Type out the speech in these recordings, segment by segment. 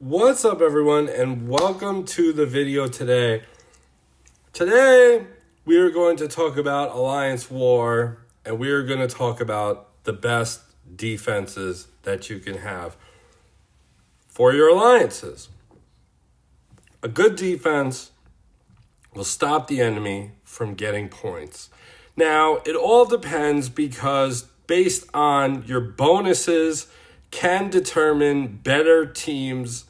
What's up, everyone, and welcome to the video today. Today, we are going to talk about Alliance War, and we are going to talk about the best defenses that you can have for your alliances. A good defense will stop the enemy from getting points. Now, it all depends because based on your bonuses can determine better teams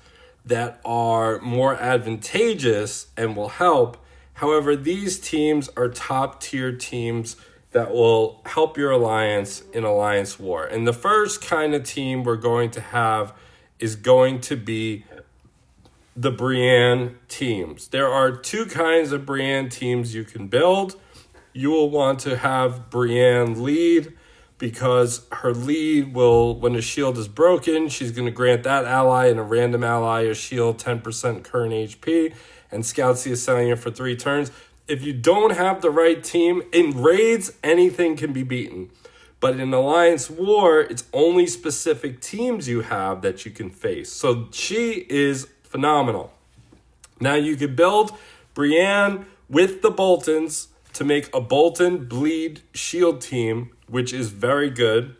that are more advantageous and will help. However, these teams are top tier teams that will help your alliance in Alliance War. And the first kind of team we're going to have is going to be the Brienne teams. There are two kinds of Brienne teams you can build. You will want to have Brienne lead, because her lead will, when a shield is broken, she's going to grant that ally and a random ally a shield 10% current HP and scouts the assailant for 3 turns. If you don't have the right team, in raids, anything can be beaten. But in Alliance War, it's only specific teams you have that you can face. So she is phenomenal. Now you could build Brienne with the Boltons to make a Bolton bleed shield team, which is very good.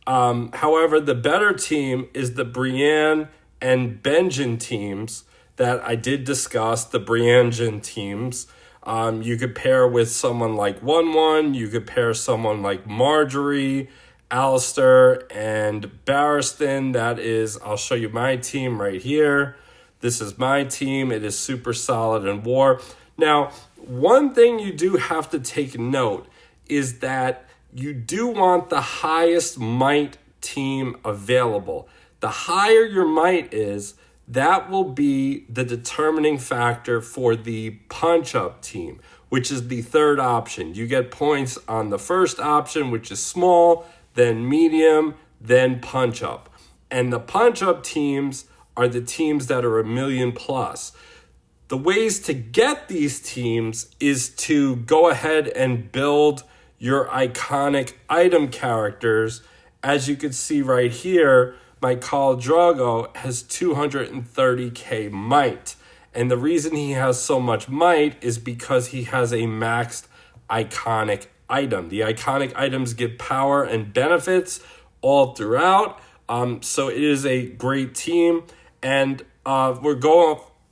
However, the better team is the Brienne and Benjen teams that I did discuss, the Brienne teams. You could pair with someone like 1-1. You could pair someone like Marjorie, Alistair, and Barristan. That is, I'll show you my team right here. This is my team. It is super solid in war. Now, one thing you do have to take note is that you do want the highest might team available. The higher your might is, that will be the determining factor for the punch-up team, which is the third option. You get points on the first option, which is small, then medium, then punch-up. And the punch-up teams are the teams that are 1 million plus. The ways to get these teams is to go ahead and build your iconic item characters. As you can see right here, my Khal Drogo has 230k might. And the reason he has so much might is because he has a maxed iconic item. The iconic items give power and benefits all throughout. So it is a great team. And we're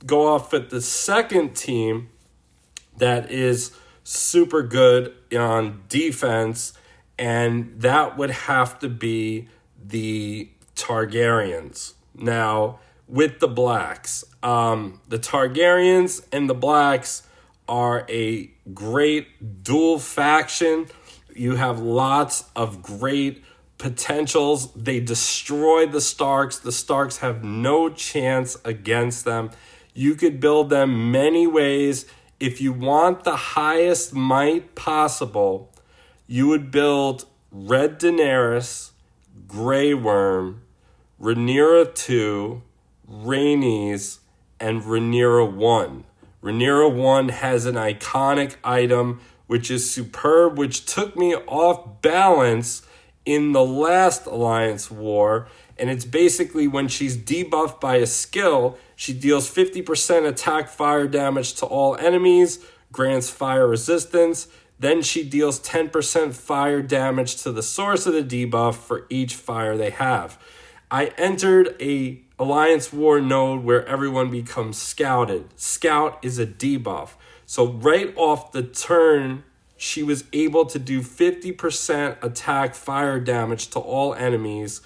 go off at the second team that is super good on defense, and that would have to be the Targaryens. Now, with the Blacks, the Targaryens and the Blacks are a great dual faction. You have lots of great potentials. They destroy the Starks. The Starks have no chance against them. You could build them many ways. If you want the highest might possible, you would build Red Daenerys, Grey Worm, Rhaenyra 2, Rhaenys, and Rhaenyra 1. Rhaenyra 1 has an iconic item which is superb, which took me off balance in the last Alliance War. And it's basically when she's debuffed by a skill, she deals 50% attack fire damage to all enemies, grants fire resistance. Then she deals 10% fire damage to the source of the debuff for each fire they have. I entered a Alliance War node where everyone becomes scouted. Scout is a debuff. So right off the turn, she was able to do 50% attack fire damage to all enemies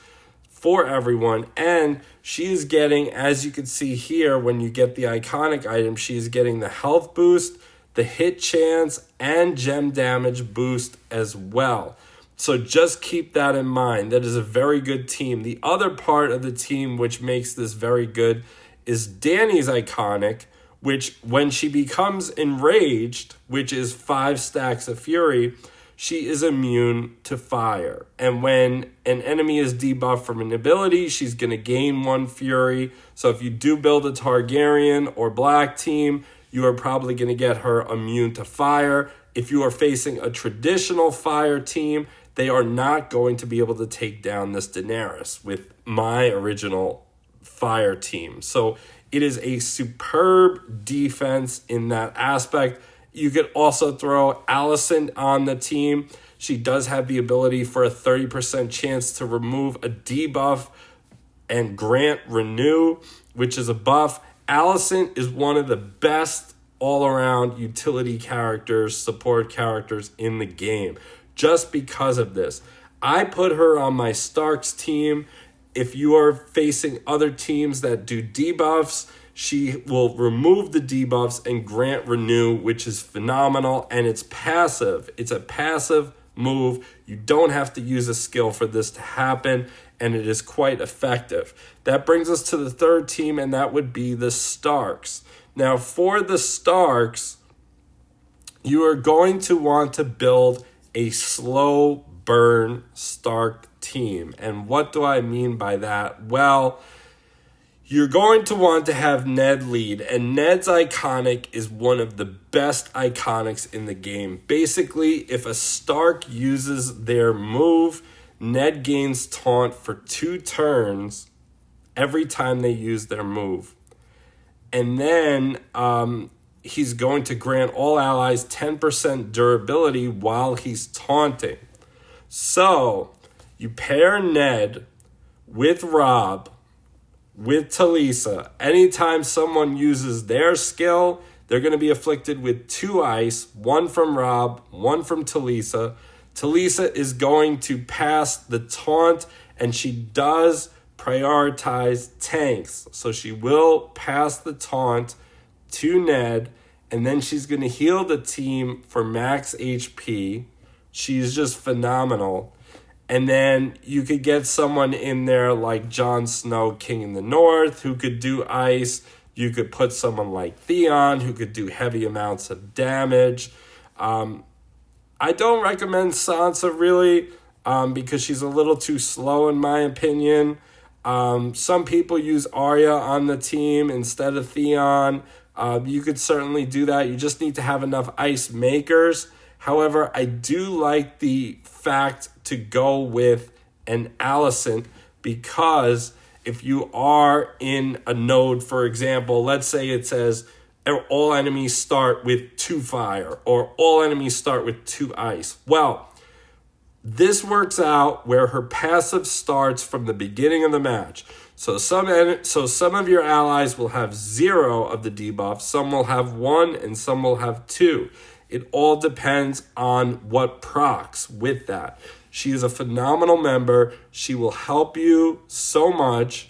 for everyone, and she is getting, as you can see here, when you get the iconic item, she is getting the health boost, the hit chance, and gem damage boost as well. So just keep that in mind. That is a very good team. The other part of the team which makes this very good is Dany's iconic, which when she becomes enraged, which is 5 stacks of fury, she is immune to fire. And when an enemy is debuffed from an ability, she's going to gain 1 fury. So if you do build a Targaryen or Black team, you are probably going to get her immune to fire. If you are facing a traditional fire team, they are not going to be able to take down this Daenerys with my original fire team. So it is a superb defense in that aspect. You could also throw Alicent on the team. She does have the ability for a 30% chance to remove a debuff and grant renew, which is a buff. Alicent is one of the best all-around utility characters, support characters in the game, just because of this. I put her on my Stark's team. If you are facing other teams that do debuffs, she will remove the debuffs and grant renew, which is phenomenal, and it's passive. It's a passive move. You don't have to use a skill for this to happen, and it is quite effective. That brings us to the third team, and that would be the Starks. Now, for the Starks, you are going to want to build a slow burn Stark team. And what do I mean by that? Well, you're going to want to have Ned lead, and Ned's iconic is one of the best iconics in the game. Basically, if a Stark uses their move, Ned gains taunt for 2 turns every time they use their move. And then he's going to grant all allies 10% durability while he's taunting. So you pair Ned with Robb, with Talisa. Anytime someone uses their skill, they're going to be afflicted with 2 ice, 1 from Robb, 1 from Talisa. Talisa is going to pass the taunt, and she does prioritize tanks. So she will pass the taunt to Ned, and then she's going to heal the team for max HP. She's just phenomenal. And then you could get someone in there like Jon Snow, King in the North, who could do ice. You could put someone like Theon, who could do heavy amounts of damage. I don't recommend Sansa really, because she's a little too slow in my opinion. Some people use Arya on the team instead of Theon. You could certainly do that. You just need to have enough ice makers. However, I do like the fact to go with an Alicent, because if you are in a node, for example, let's say it says all enemies start with 2 fire or all enemies start with 2 ice. Well, this works out where her passive starts from the beginning of the match. So some of your allies will have 0 of the debuff, some will have 1, and some will have 2. It all depends on what procs with that. She is a phenomenal member. She will help you so much.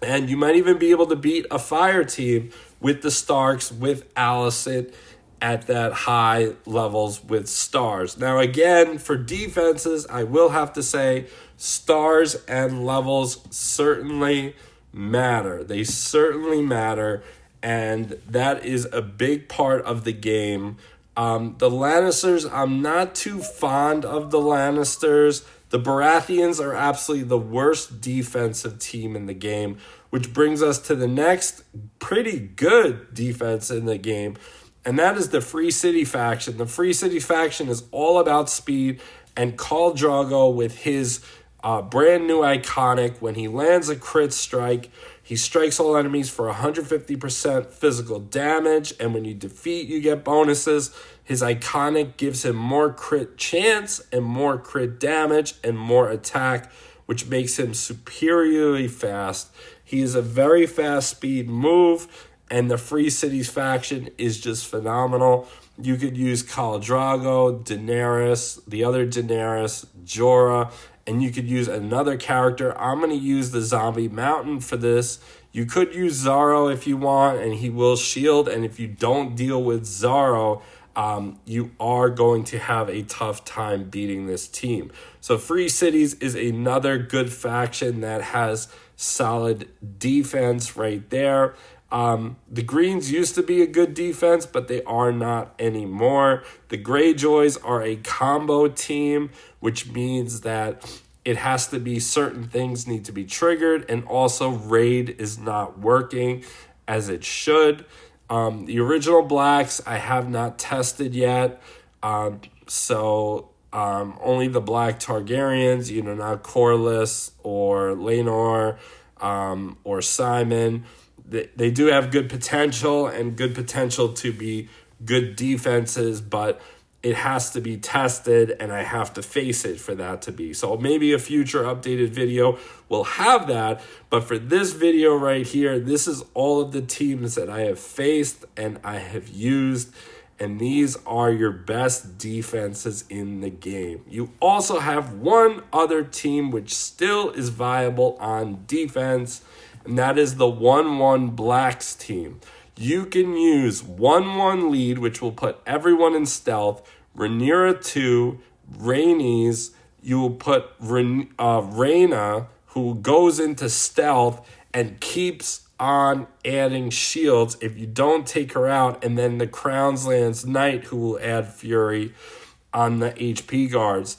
And you might even be able to beat a fire team with the Starks, with Alicent at that high levels with stars. Now, again, for defenses, I will have to say stars and levels certainly matter. They certainly matter. And that is a big part of the game. The Lannisters, I'm not too fond of the Lannisters. The Baratheons are absolutely the worst defensive team in the game, which brings us to the next pretty good defense in the game, and that is the Free City faction. The Free City faction is all about speed, and Khal Drogo with his brand new iconic, when he lands a crit strike, he strikes all enemies for 150% physical damage, and when you defeat, you get bonuses. His iconic gives him more crit chance and more crit damage and more attack, which makes him superiorly fast. He is a very fast speed move, and the Free Cities faction is just phenomenal. You could use Khal Drogo, Daenerys, the other Daenerys, Jorah, and you could use another character. I'm going to use the Zombie Mountain for this. You could use Zaro if you want, and he will shield. And if you don't deal with Zaro, you are going to have a tough time beating this team. So Free Cities is another good faction that has solid defense right there. The Greens used to be a good defense, but they are not anymore. The Greyjoys are a combo team, which means that it has to be certain things need to be triggered, and also raid is not working as it should. The original Blacks I have not tested yet, so only the Black Targaryens, not Corlys or Laenor. or Simon. They do have good potential and good potential to be good defenses, but it has to be tested, and I have to face it for that to be. So maybe a future updated video will have that, but for this video right here, this is all of the teams that I have faced and I have used, and these are your best defenses in the game. You also have one other team which still is viable on defense, and that is the 1-1 Blacks team. You can use 1-1 lead, which will put everyone in stealth. Rhaenyra 2, Rhaenys, you will put Rhaena, who goes into stealth and keeps on adding shields if you don't take her out, and then the Crown's Land's Knight, who will add fury on the HP guards.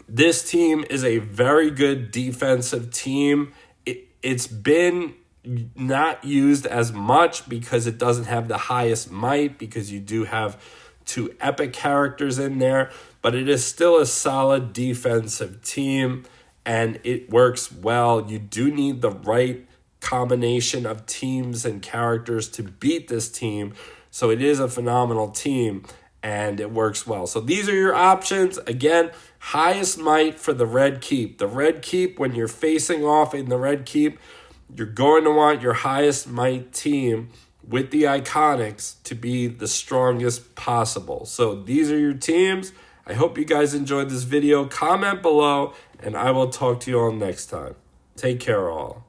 This team is a very good defensive team. It's been not used as much because it doesn't have the highest might, because you do have 2 epic characters in there, but it is still a solid defensive team and it works well. You do need the right combination of teams and characters to beat this team, so it is a phenomenal team and it works well. So these are your options. Again, highest might for the Red Keep. The Red Keep, when you're facing off in the Red Keep, you're going to want your highest might team with the Iconics to be the strongest possible. So these are your teams. I hope you guys enjoyed this video. Comment below, and I will talk to you all next time. Take care, all.